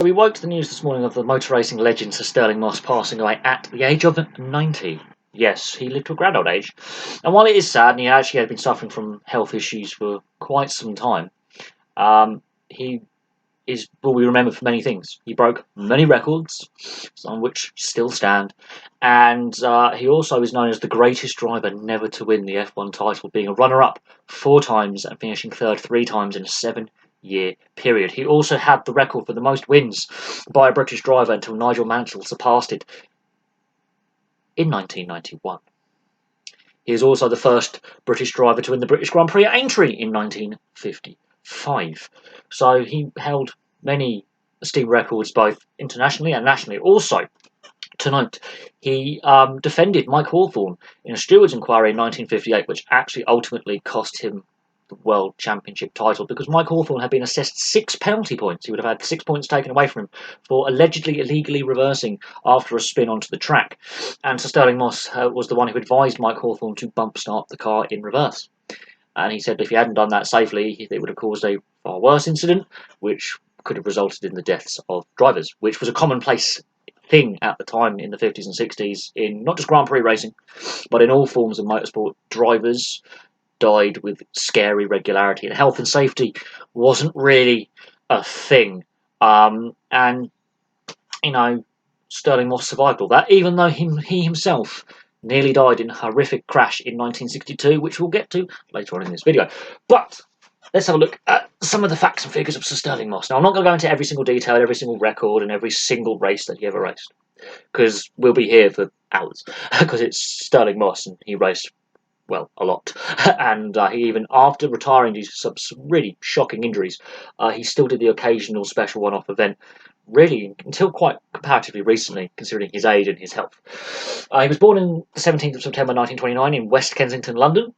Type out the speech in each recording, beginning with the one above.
We woke to the news this morning of the motor racing legend Sir Stirling Moss passing away at the age of 90. Yes, he lived to a grand old age. And while it is sad, and he actually had been suffering from health issues for quite some time, he will be remembered for many things. He broke many records, some of which still stand, and he also is known as the greatest driver never to win the F1 title, being a runner-up 4 times and finishing third 3 times in a 7-year period. He also had the record for the most wins by a British driver until Nigel Mansell surpassed it in 1991. He is also the first British driver to win the British Grand Prix at Aintree in 1955. So he held many esteemed records both internationally and nationally. Also, to note, he defended Mike Hawthorn in a stewards' inquiry in 1958, which actually ultimately cost him the World Championship title because Mike Hawthorn had been assessed 6 penalty points. He would have had 6 points taken away from him for allegedly illegally reversing after a spin onto the track. And Sir Stirling Moss was the one who advised Mike Hawthorn to bump start the car in reverse. And he said if he hadn't done that safely, it would have caused a far worse incident, which could have resulted in the deaths of drivers, which was a commonplace thing at the time in the 50s and 60s in not just Grand Prix racing, but in all forms of motorsport. Drivers died with scary regularity, and health and safety wasn't really a thing. And Stirling Moss survived all that, even though he himself nearly died in a horrific crash in 1962, which we'll get to later on in this video. But let's have a look at some of the facts and figures of Sir Stirling Moss. Now, I'm not going to go into every single detail, every single record, and every single race that he ever raced, because we'll be here for hours, because it's Stirling Moss, and he raced, well, a lot. And he even, after retiring due to some really shocking injuries, he still did the occasional special one-off event, really until quite comparatively recently, considering his age and his health. He was born on the 17th of September 1929 in West Kensington, London,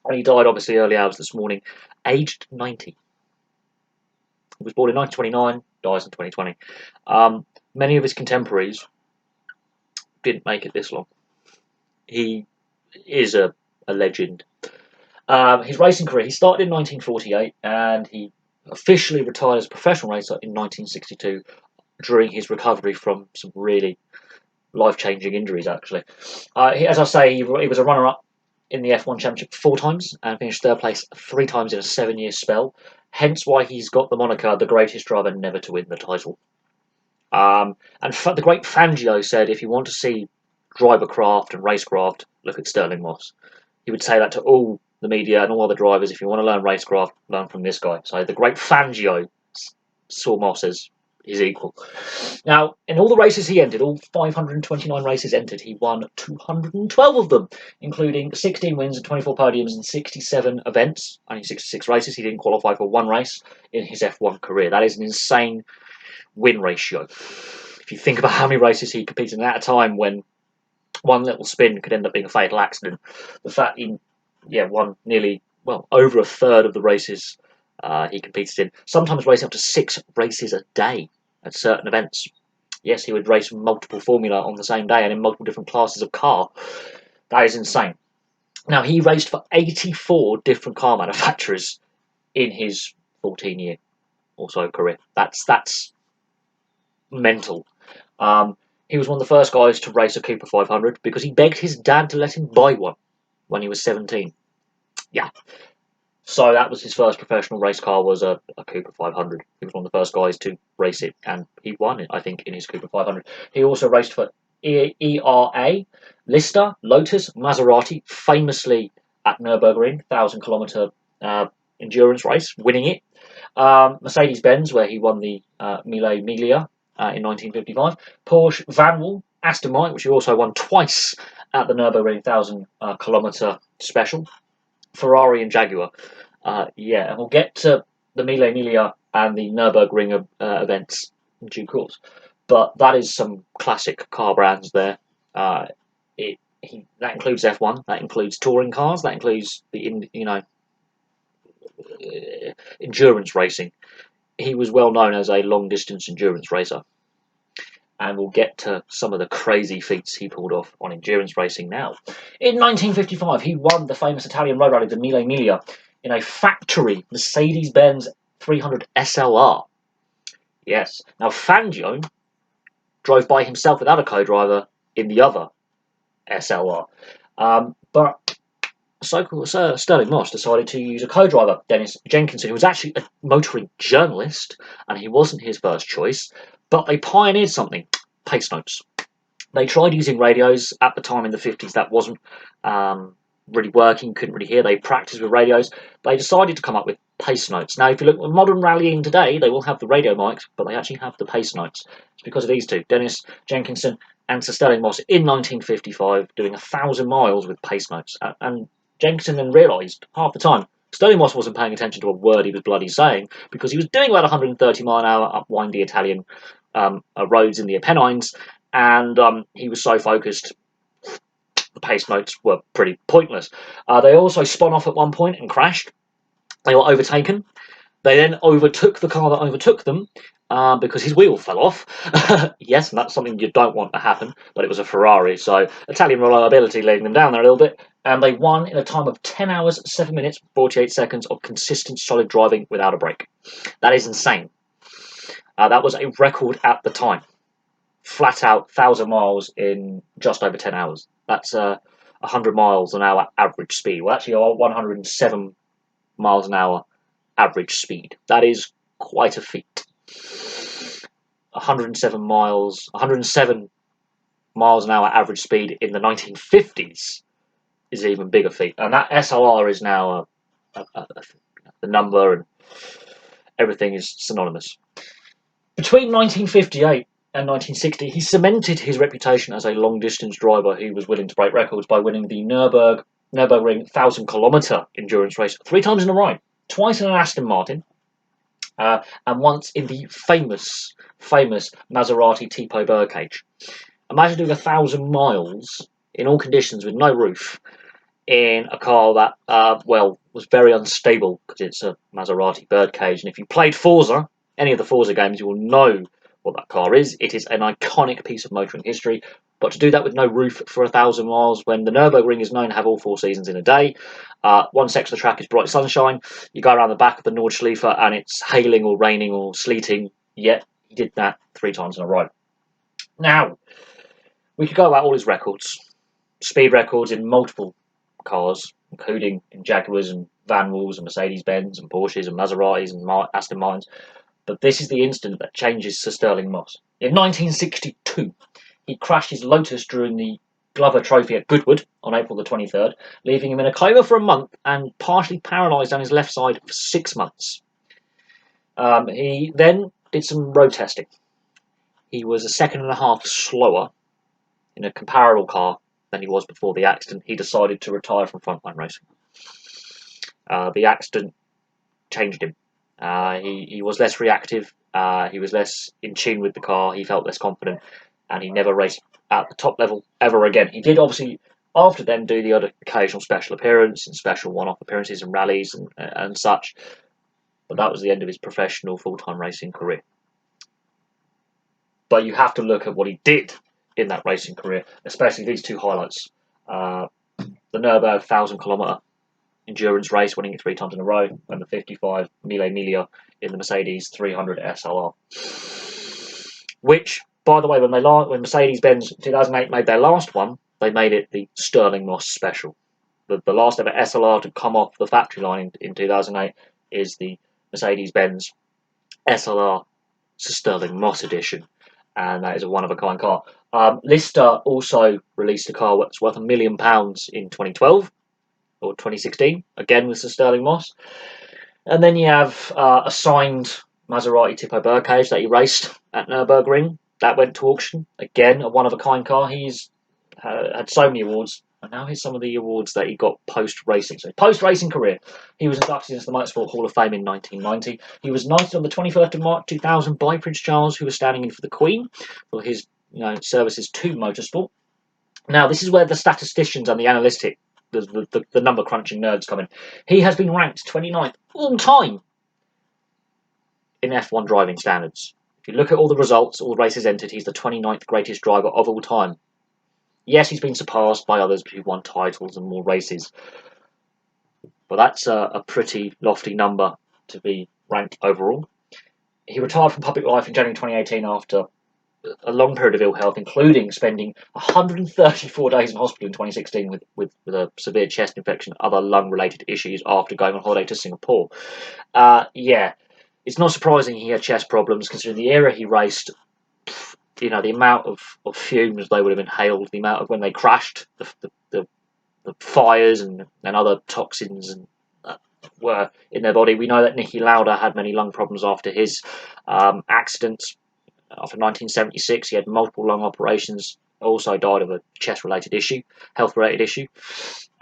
and he died obviously early hours this morning, aged 90. He was born in 1929, dies in 2020. Many of his contemporaries didn't make it this long. He is a legend. His racing career, he started in 1948 and he officially retired as a professional racer in 1962 during his recovery from some really life-changing injuries, actually. As I say, he was a runner-up in the F1 Championship 4 times and finished third place 3 times in a 7-year spell, hence why he's got the moniker the greatest driver never to win the title. And the great Fangio said, if you want to see driver craft and racecraft, look at Stirling Moss. He would say that to all the media and all other drivers. If you want to learn racecraft, learn from this guy. So the great Fangio saw Moss as his equal. Now, in all the races he entered, all 529 races entered, he won 212 of them, including 16 wins and 24 podiums in 67 events. Only 66 races. He didn't qualify for 1 race in his F1 career. That is an insane win ratio. If you think about how many races he competed in at a time when one little spin could end up being a fatal accident, the fact he won nearly, over a third of the races he competed in, sometimes racing up to 6 races a day at certain events. Yes, he would race multiple Formula on the same day and in multiple different classes of car. That is insane. Now, he raced for 84 different car manufacturers in his 14-year or so career. That's mental. He was one of the first guys to race a Cooper 500 because he begged his dad to let him buy one when he was 17. Yeah. So that was his first professional race car, was a Cooper 500. He was one of the first guys to race it, and he won it, I think, in his Cooper 500. He also raced for ERA, Lister, Lotus, Maserati, famously at Nürburgring, 1,000-kilometre endurance race, winning it. Mercedes-Benz, where he won the Mille Miglia in 1955. Porsche, Vanwall, Aston Martin, which he also won twice at the Nürburgring 1,000-kilometre special. Ferrari and Jaguar. And we'll get to the Mille Miglia and the Nürburgring events in due course. But that is some classic car brands there. That includes F1, that includes touring cars, that includes the endurance racing. He was well known as a long-distance endurance racer. And we'll get to some of the crazy feats he pulled off on endurance racing now. In 1955, he won the famous Italian road rally, the Mille Miglia, in a factory Mercedes-Benz 300 SLR. Yes. Now, Fangio drove by himself without a co-driver in the other SLR. But so-called Sir Stirling Moss decided to use a co-driver, Dennis Jenkinson, who was actually a motoring journalist, and he wasn't his first choice, but they pioneered something, pace notes. They tried using radios at the time in the 50s. That wasn't really working, couldn't really hear. They practiced with radios. They decided to come up with pace notes. Now, if you look at modern rallying today, they will have the radio mics, but they actually have the pace notes. It's because of these two, Dennis Jenkinson and Sir Stirling Moss, in 1955, doing 1,000 miles with pace notes. And Jenkinson then realised half the time Stirling Moss wasn't paying attention to a word he was bloody saying, because he was doing about 130 mile an hour up windy Italian roads in the Apennines, and he was so focused the pace notes were pretty pointless. They also spun off at one point and crashed. They were overtaken. They then overtook the car that overtook them because his wheel fell off. Yes, and that's something you don't want to happen, but it was a Ferrari, so Italian reliability leading them down there a little bit. And they won in a time of 10 hours, 7 minutes, 48 seconds of consistent, solid driving without a break. That is insane. That was a record at the time. Flat out 1,000 miles in just over 10 hours. That's 100 miles an hour average speed. Well, actually, 107 miles an hour average speed. That is quite a feat. 107 miles an hour average speed in the 1950s is an even bigger feat. And that SLR is now the number, and everything is synonymous. Between 1958 and 1960, he cemented his reputation as a long-distance driver who was willing to break records by winning the Nürburgring 1,000-kilometre endurance race 3 times in a row. Twice in an Aston Martin, and once in the famous Maserati Tipo birdcage. Imagine doing 1,000 miles in all conditions with no roof in a car that, was very unstable because it's a Maserati birdcage. And if you played Forza, any of the Forza games, you will know what that car is. It is an iconic piece of motoring history. But to do that with no roof for 1,000 miles, when the Nürburgring is known to have all 4 seasons in a day, one section of the track is bright sunshine, you go around the back of the Nordschleife and it's hailing or raining or sleeting, yet he did that 3 times in a row. Now, we could go about all his records, speed records in multiple cars, including in Jaguars and Van Wals and Mercedes-Benz and Porsches and Maseratis and Aston Martins, but this is the instant that changes Sir Stirling Moss. In 1962, he crashed his Lotus during the Glover Trophy at Goodwood on April the 23rd, leaving him in a coma for a month and partially paralysed on his left side for 6 months. He then did some road testing. He was a second and a half slower in a comparable car than he was before the accident. He decided to retire from frontline racing. The accident changed him. He was less reactive. He was less in tune with the car. He felt less confident, and he never raced at the top level ever again. He did obviously after then do the other occasional special appearance and special one-off appearances and rallies and such, but that was the end of his professional full-time racing career. But you have to look at what he did in that racing career, especially these 2 highlights. The Nürburgring 1,000-kilometre endurance race, winning it 3 times in a row, and the 55 Mille Miglia in the Mercedes 300 SLR. Which, by the way, when Mercedes-Benz 2008 made their last one, they made it the Stirling Moss Special. The last ever SLR to come off the factory line in 2008 is the Mercedes-Benz SLR Sir Stirling Moss Edition, and that is a one-of-a-kind car. Lister also released a car that's worth £1 million in 2012 or 2016, again with Sir Stirling Moss. And then you have a signed Maserati Tipo birdcage that he raced at Nürburgring. That went to auction. Again, a one-of-a-kind car. He's had so many awards. And now here's some of the awards that he got post-racing. So post-racing career, he was inducted into the Motorsport Hall of Fame in 1990. He was knighted on the 21st of March 2000 by Prince Charles, who was standing in for the Queen for his services to motorsport. Now, this is where the statisticians and the analytic, the number crunching nerds come in. He has been ranked 29th all time in F1 driving standards. If you look at all the results, all races entered, he's the 29th greatest driver of all time. Yes, he's been surpassed by others who've won titles and more races, but that's a pretty lofty number to be ranked overall. He retired from public life in January 2018 after a long period of ill health, including spending 134 days in hospital in 2016 with a severe chest infection and other lung-related issues after going on holiday to Singapore. Yeah, it's not surprising he had chest problems considering the era he raced. You know, the amount of fumes they would have inhaled, the amount of when they crashed, the fires and other toxins and were in their body. We know that Nicky Lauda had many lung problems after his accidents. After 1976, he had multiple lung operations. Also died of a chest-related issue, health-related issue.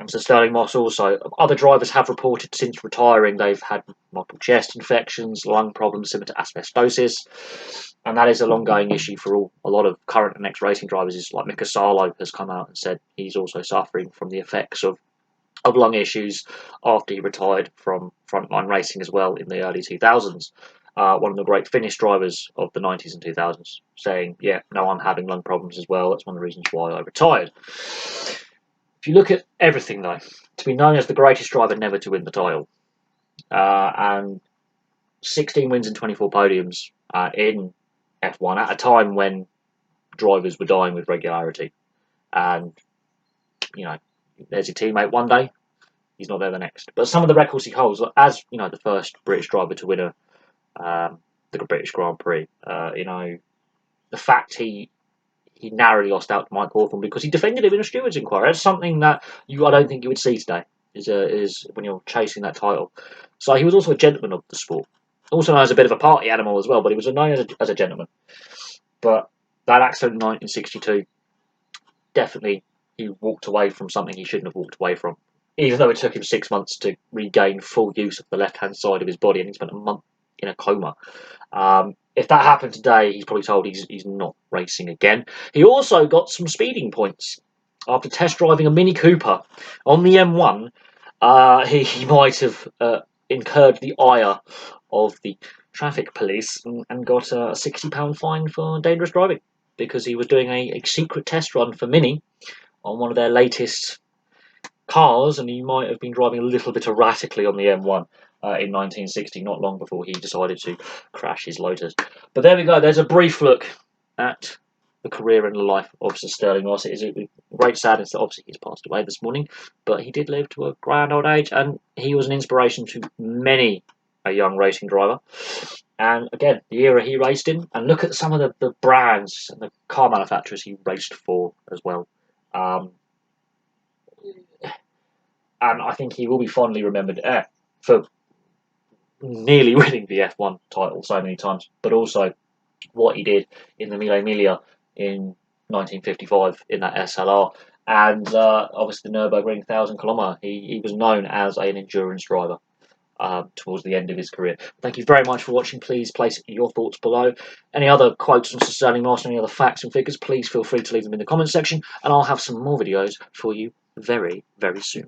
And so Stirling Moss also. Other drivers have reported since retiring they've had multiple chest infections, lung problems similar to asbestosis, and that is a ongoing issue for a lot of current and ex-racing drivers. Is like Mika Salo has come out and said he's also suffering from the effects of lung issues after he retired from frontline racing as well in the early 2000s. One of the great Finnish drivers of the 90s and 2000s saying, yeah, no, I'm having lung problems as well. That's one of the reasons why I retired. If you look at everything, though, to be known as the greatest driver never to win the title, and 16 wins and 24 podiums in F1 at a time when drivers were dying with regularity. And, you know, there's your teammate one day, he's not there the next. But some of the records he holds, as you know, the first British driver to win the British Grand Prix, you know, the fact he narrowly lost out to Mike Hawthorn because he defended him in a steward's inquiry. That's something that I don't think you would see today. Is when you're chasing that title. So he was also a gentleman of the sport, also known as a bit of a party animal as well. But he was known as a gentleman. But that accident in 1962, definitely he walked away from something he shouldn't have walked away from. Even though it took him 6 months to regain full use of the left-hand side of his body, and he spent a month in a coma. If that happened today, he's probably told he's not racing again. He also got some speeding points after test driving a Mini Cooper on the M1. He might have incurred the ire of the traffic police and got a £60 fine for dangerous driving because he was doing a secret test run for Mini on one of their latest cars, and he might have been driving a little bit erratically on the M1 in 1960, not long before he decided to crash his Lotus. But there we go. There's a brief look at the career and the life of Sir Stirling Moss. It is a great sadness that obviously he's passed away this morning, but he did live to a grand old age, and he was an inspiration to many a young racing driver. And again, the era he raced in, and look at some of the brands and the car manufacturers he raced for as well. And I think he will be fondly remembered for nearly winning the F1 title so many times, but also what he did in the Mille Miglia in 1955 in that SLR, and obviously the Nürburgring 1,000 kilometre. He was known as an endurance driver towards the end of his career. Thank you very much for watching. Please place your thoughts below. Any other quotes from Sir Stirling Moss, any other facts and figures, please feel free to leave them in the comments section, and I'll have some more videos for you very, very soon.